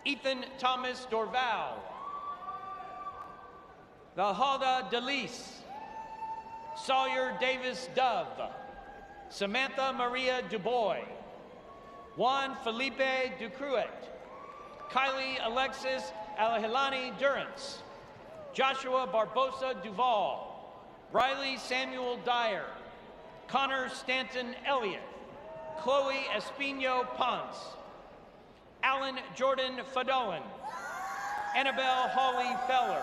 Ethan Thomas Dorval, Valhalda DeLise, Sawyer Davis Dove, Samantha Maria Dubois, Juan Felipe Ducruet, Kylie Alexis Alahilani Durance, Joshua Barbosa Duval, Riley Samuel Dyer, Connor Stanton Elliott, Chloe Espino Ponce, Alan Jordan Fadolin, Annabelle Hawley Feller,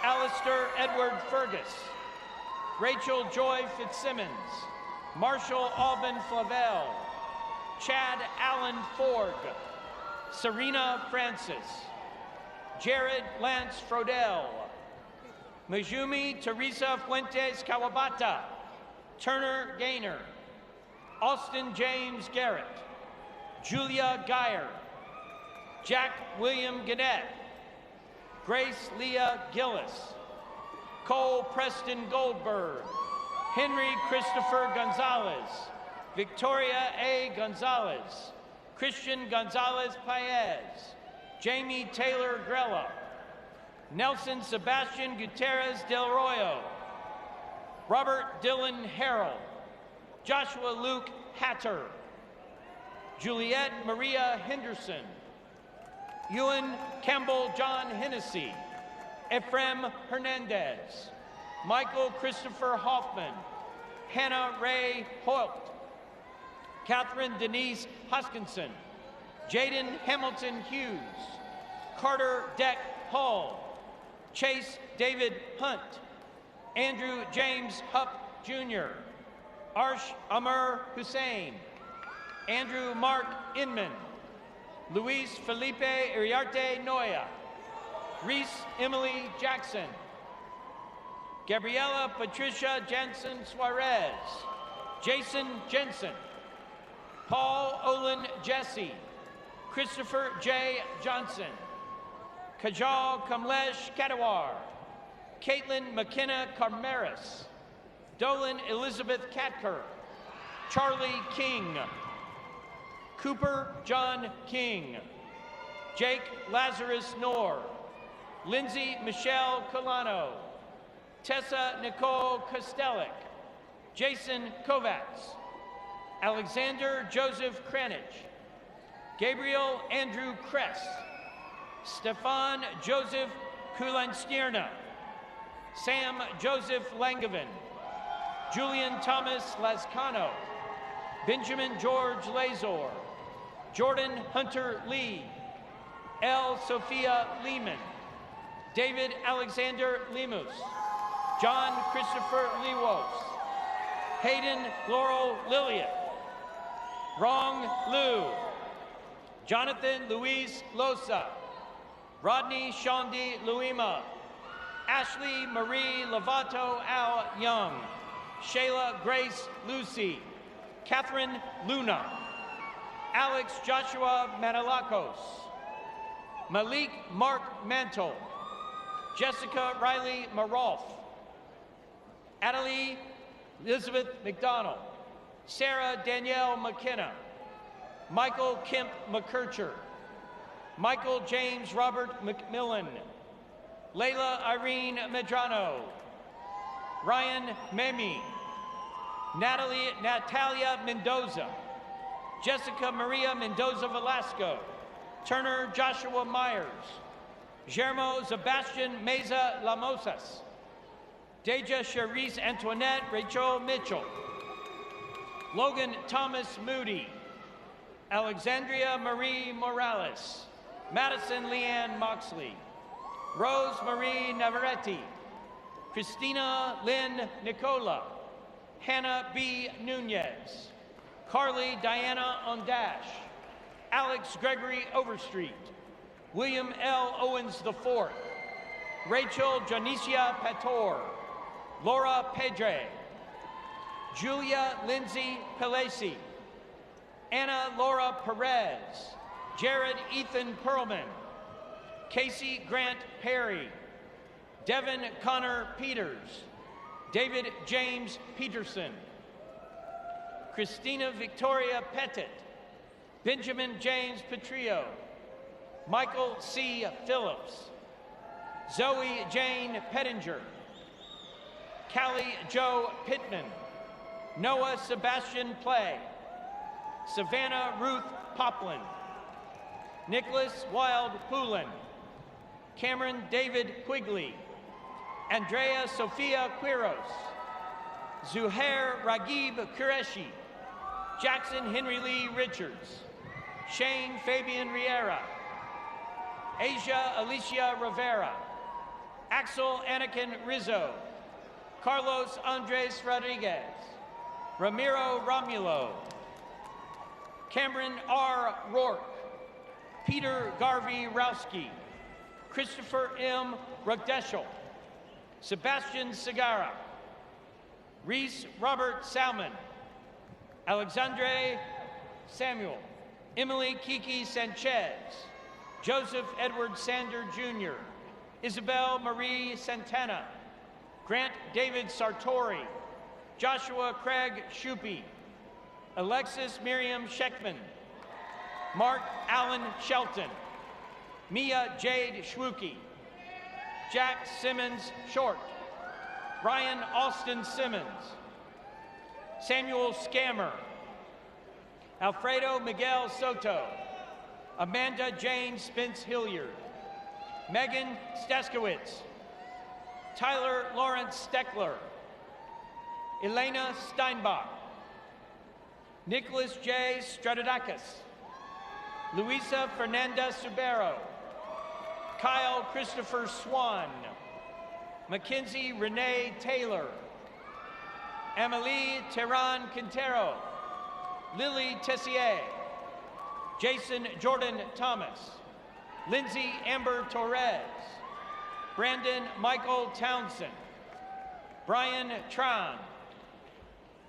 Alistair Edward Fergus, Rachel Joy Fitzsimmons, Marshall Alban Flavel, Chad Allen Ford, Serena Francis, Jared Lance Frodell, Majumi Teresa Fuentes Kawabata, Turner Gaynor, Austin James Garrett, Julia Geyer, Jack William Gannett, Grace Leah Gillis, Cole Preston Goldberg, Henry Christopher Gonzalez, Victoria A. Gonzalez, Christian Gonzalez Paez, Jamie Taylor Grella, Nelson Sebastian Gutierrez Del Royo, Robert Dylan Harrell, Joshua Luke Hatter, Juliette Maria Henderson, Ewan Campbell John Hennessy, Ephraim Hernandez, Michael Christopher Hoffman, Hannah Ray Holt, Catherine Denise Hoskinson, Jaden Hamilton Hughes, Carter Deck Hall, Chase David Hunt, Andrew James Hupp, Jr., Arsh Amr Hussein, Andrew Mark Inman, Luis Felipe Iriarte Noya, Reese Emily Jackson, Gabriela Patricia Jensen Suarez, Jason Jensen, Paul Olin Jesse, Christopher J. Johnson, Kajal Kamlesh Katawar, Caitlin McKenna Carmeris, Dolan Elizabeth Katker, Charlie King, Cooper John King, Jake Lazarus Knorr, Lindsay Michelle Colano, Tessa Nicole Kostelik, Jason Kovacs, Alexander Joseph Kranich, Gabriel Andrew Kress, Stefan Joseph Kulanstierna, Sam Joseph Langevin, Julian Thomas Lascano, Benjamin George Lazor, Jordan Hunter Lee, L. Sophia Lehman, David Alexander Lemus, John Christopher Lewos, Hayden Laurel Lilliot, Rong Lu, Jonathan Luis Losa, Rodney Shondi Luima, Ashley Marie Lovato Al Young, Shayla Grace Lucy, Catherine Luna, Alex Joshua Manalakos, Malik Mark Mantle, Jessica Riley Marolf, Adelie Elizabeth McDonald, Sarah Danielle McKenna, Michael Kemp McKercher, Michael James Robert McMillan, Layla Irene Medrano, Ryan Memi, Natalia Mendoza, Jessica Maria Mendoza Velasco, Turner Joshua Myers, Germo Sebastian Meza Lamosas, Deja Cherise Antoinette Rachel Mitchell, Logan Thomas Moody, Alexandria Marie Morales, Madison Leanne Moxley, Rose Marie Navarrete, Christina Lynn Nicola, Hannah B. Nunez, Carly Diana Ondash, Alex Gregory Overstreet, William L. Owens IV, Rachel Janicia Pator, Laura Pedre, Julia Lindsay Pelesi, Anna Laura Perez, Jared Ethan Perlman, Casey Grant Perry, Devin Connor Peters, David James Peterson, Christina Victoria Pettit, Benjamin James Petrillo, Michael C. Phillips, Zoe Jane Pettinger, Callie Joe Pittman, Noah Sebastian Play, Savannah Ruth Poplin, Nicholas Wild Poulin, Cameron David Quigley, Andrea Sophia Quiros, Zuhair Ragib Qureshi, Jackson Henry Lee Richards, Shane Fabian Riera, Asia Alicia Rivera, Axel Anakin Rizzo, Carlos Andres Rodriguez, Ramiro Romulo, Cameron R. Rourke, Peter Garvey Rowski, Christopher M. Rugdeschel, Sebastian Segara, Reese Robert Salmon, Alexandre Samuel, Emily Kiki Sanchez, Joseph Edward Sander Jr., Isabel Marie Santana, Grant David Sartori, Joshua Craig Shupe, Alexis Miriam Sheckman, Mark Allen Shelton, Mia Jade Schwuke, Jack Simmons Short, Ryan Austin Simmons, Samuel Scammer, Alfredo Miguel Soto, Amanda Jane Spence Hilliard, Megan Staskowitz, Tyler Lawrence Steckler, Elena Steinbach, Nicholas J. Stratodakis, Luisa Fernanda Subero, Kyle Christopher Swan, Mackenzie Renee Taylor, Amelie Terran Quintero, Lily Tessier, Jason Jordan Thomas, Lindsay Amber Torres, Brandon Michael Townsend, Brian Tran,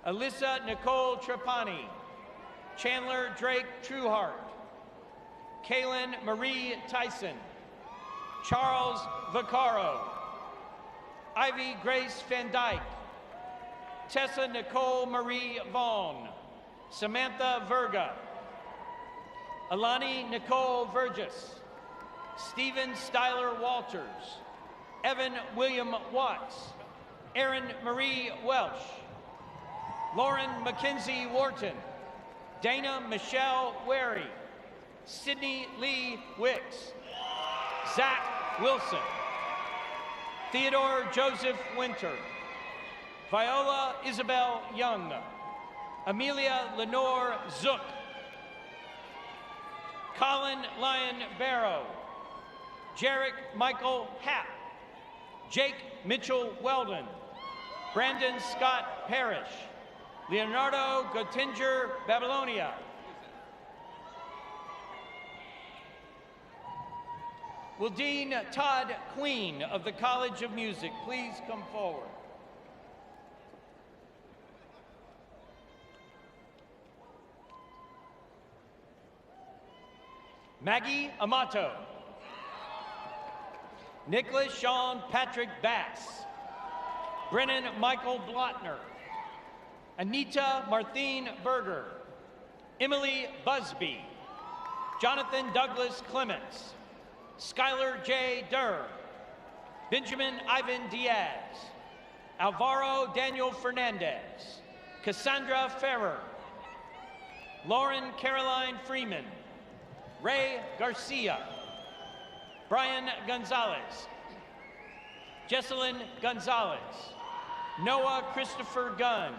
Alyssa Nicole Trapani, Chandler Drake Trueheart, Kaylin Marie Tyson, Charles Vaccaro, Ivy Grace Van Dyke, Tessa Nicole Marie Vaughn, Samantha Verga, Alani Nicole Vergis, Stephen Styler Walters, Evan William Watts, Erin Marie Welsh, Lauren Mackenzie Wharton, Dana Michelle Wary, Sydney Lee Wicks, Zach Wilson, Theodore Joseph Winter, Viola Isabel Young, Amelia Lenore Zook, Colin Lyon Barrow, Jarek Michael Happ, Jake Mitchell Weldon, Brandon Scott Parrish, Leonardo Gottinger Babylonia, will Dean Todd Queen of the College of Music please come forward? Maggie Amato, Nicholas Sean Patrick Bass, Brennan Michael Blotner, Anita Martine Berger, Emily Busby, Jonathan Douglas Clements, Skylar J. Durr, Benjamin Ivan Diaz, Alvaro Daniel Fernandez, Cassandra Ferrer, Lauren Caroline Freeman, Ray Garcia, Brian Gonzalez, Jesselyn Gonzalez, Noah Christopher Gunn,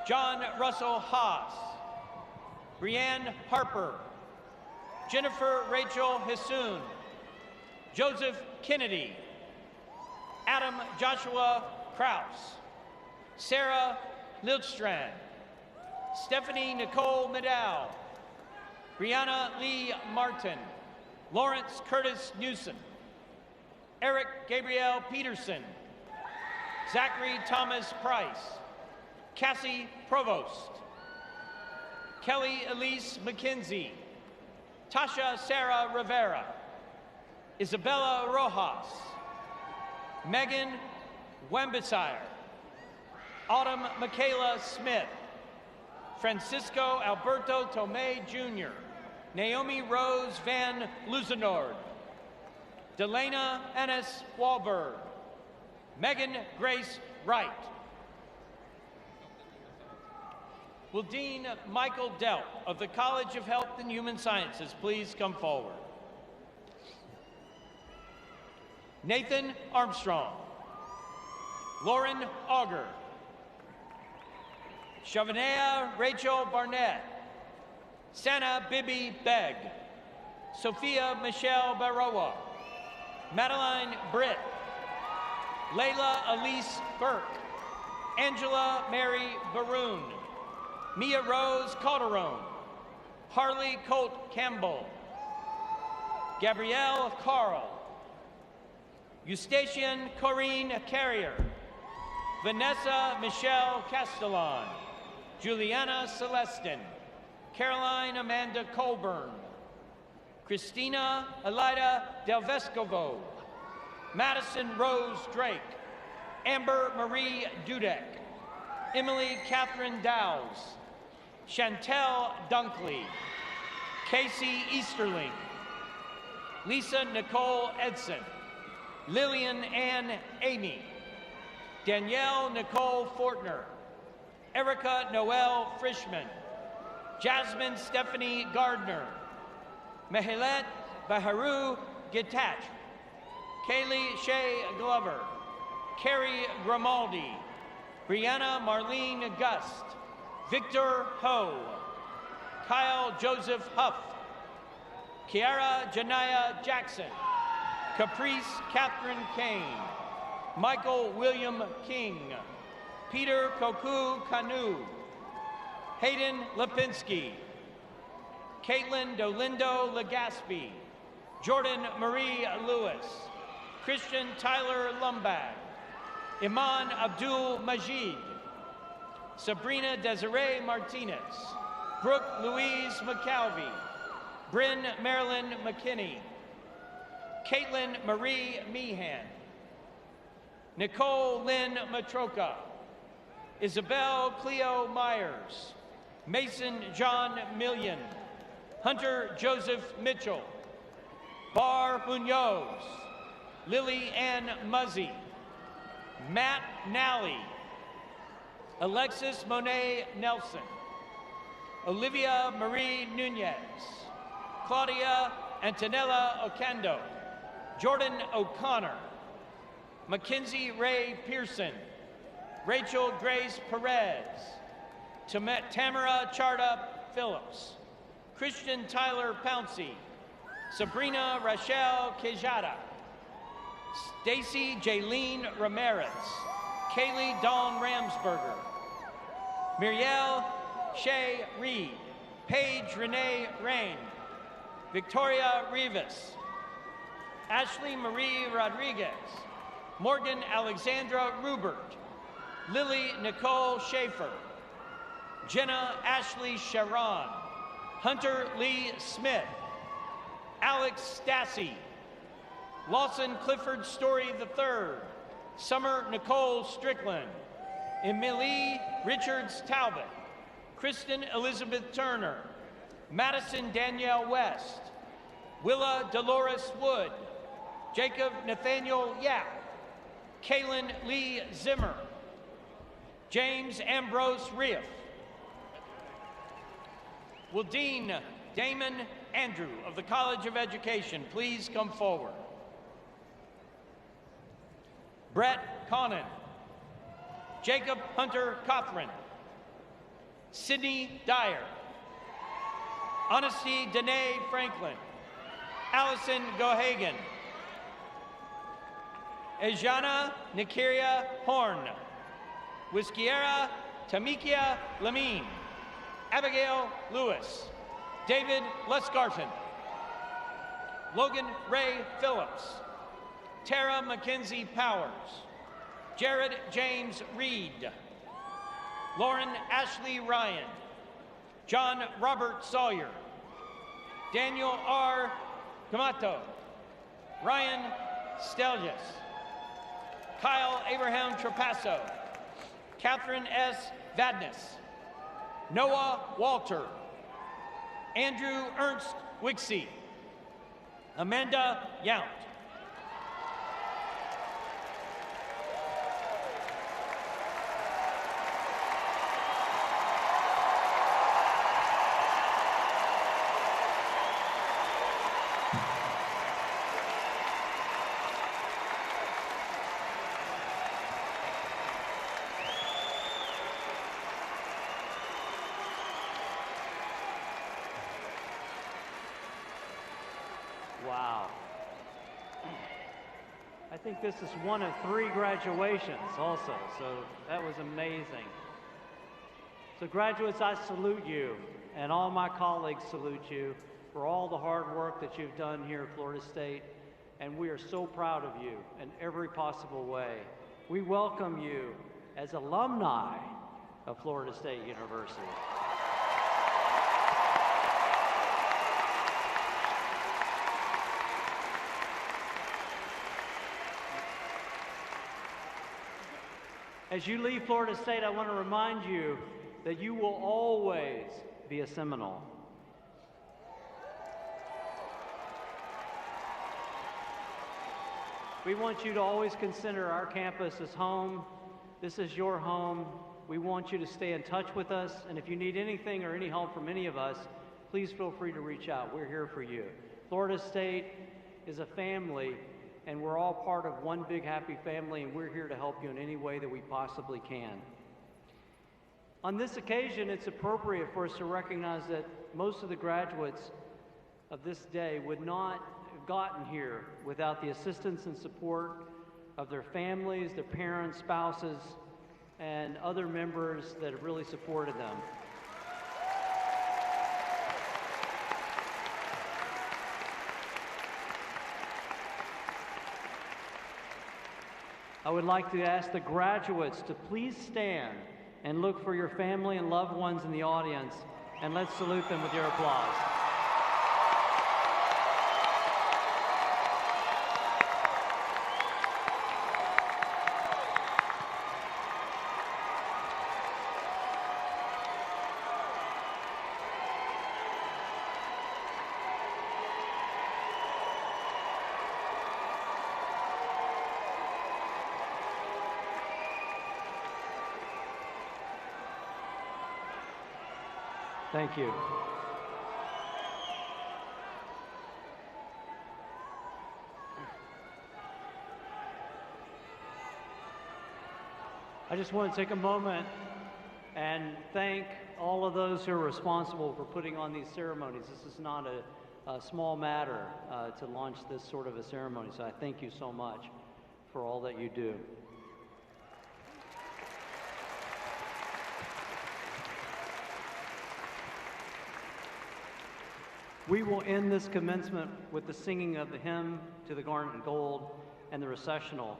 John Russell Haas, Brianne Harper, Jennifer Rachel Hissoon, Joseph Kennedy, Adam Joshua Kraus, Sarah Lildstrand, Stephanie Nicole Medal, Brianna Lee Martin, Lawrence Curtis Newsom, Eric Gabriel Peterson, Zachary Thomas Price, Cassie Provost, Kelly Elise McKenzie, Tasha Sarah Rivera, Isabella Rojas, Megan Wambisire, Autumn Michaela Smith, Francisco Alberto Tomei Jr., Naomi Rose Van Luzenord, Delana Ennis Wahlberg, Megan Grace Wright. Will Dean Michael Delp of the College of Health and Human Sciences please come forward? Nathan Armstrong, Lauren Auger, Shavanea Rachel Barnett, Sana Bibi Begg, Sophia Michelle Barowa, Madeline Britt, Layla Elise Burke, Angela Mary Baroon, Mia Rose Calderon, Harley Colt Campbell, Gabrielle Carl, Eustachian Corinne Carrier, Vanessa Michelle Castellan, Juliana Celestin, Caroline Amanda Colburn, Christina Elida Del Vescovo, Madison Rose Drake, Amber Marie Dudek, Emily Catherine Dowes, Chantel Dunkley, Casey Easterling, Lisa Nicole Edson, Lillian Ann Amy, Danielle Nicole Fortner, Erica Noel Frischman, Jasmine Stephanie Gardner, Mehilet Baharu Gitach, Kaylee Shea Glover, Carrie Grimaldi, Brianna Marlene Gust, Victor Ho, Kyle Joseph Huff, Kiara Janaya Jackson, Caprice Catherine Kane, Michael William King, Peter Koku Kanu, Hayden Lipinski, Caitlin Dolindo Legaspi, Jordan Marie Lewis, Christian Tyler Lumbag, Iman Abdul Majid, Sabrina Desiree Martinez, Brooke Louise McCalvey, Bryn Marilyn McKinney, Caitlin Marie Meehan, Nicole Lynn Matroka, Isabel Cleo Myers, Mason John Million, Hunter Joseph Mitchell, Bar Munoz, Lily Ann Muzzy, Matt Nally, Alexis Monet Nelson, Olivia Marie Nunez, Claudia Antonella Ocando, Jordan O'Connor, Mackenzie Ray Pearson, Rachel Grace Perez, Tamara Charda Phillips, Christian Tyler Pouncey, Sabrina Rachel Quejada, Stacy Jaylene Ramirez, Kaylee Dawn Ramsberger, Muriel Shea Reed, Paige Renee Rain, Victoria Rivas, Ashley Marie Rodriguez, Morgan Alexandra Rubert, Lily Nicole Schaefer, Jenna Ashley Sharon, Hunter Lee Smith, Alex Stassi, Lawson Clifford Story III, Summer Nicole Strickland, Emily Richards Talbot, Kristen Elizabeth Turner, Madison Danielle West, Willa Dolores Wood, Jacob Nathaniel Yap, Kaylin Lee Zimmer, James Ambrose Riff. Will Dean Damon Andrew of the College of Education please come forward? Brett Connon, Jacob Hunter Cothran, Sydney Dyer, Honesty Danae Franklin, Allison Gohagan, Ejana Nikiria Horn, Whiskiera Tamikia Lamine, Abigail Lewis, David Lusgarten, Logan Ray Phillips, Tara Mackenzie Powers, Jared James Reed, Lauren Ashley Ryan, John Robert Sawyer, Daniel R. Camato, Ryan Stelgis, Kyle Abraham Trapasso, Catherine S. Vadness, Noah Walter, Andrew Ernst Wixie, Amanda Yount. Wow. I think this is one of 3 graduations also, so that was amazing. So graduates, I salute you, and all my colleagues salute you for all the hard work that you've done here at Florida State, and we are so proud of you in every possible way. We welcome you as alumni of Florida State University. As you leave Florida State, I want to remind you that you will always be a Seminole. We want you to always consider our campus as home. This is your home. We want you to stay in touch with us, and if you need anything or any help from any of us, please feel free to reach out. We're here for you. Florida State is a family, and we're all part of one big happy family, and we're here to help you in any way that we possibly can. On this occasion, it's appropriate for us to recognize that most of the graduates of this day would not have gotten here without the assistance and support of their families, their parents, spouses, and other members that have really supported them. I would like to ask the graduates to please stand and look for your family and loved ones in the audience, and let's salute them with your applause. Thank you. I just want to take a moment and thank all of those who are responsible for putting on these ceremonies. This is not a small matter to launch this sort of a ceremony, so I thank you so much for all that you do. We will end this commencement with the singing of the hymn to the Garnet and Gold and the recessional.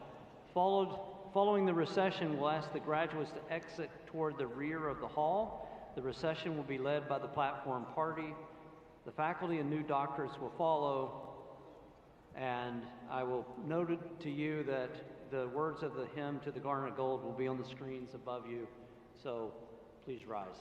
Following the recession, we'll ask the graduates to exit toward the rear of the hall. The recession will be led by the platform party. The faculty and new doctors will follow. And I will note it to you that the words of the hymn to the Garnet and Gold will be on the screens above you. So please rise.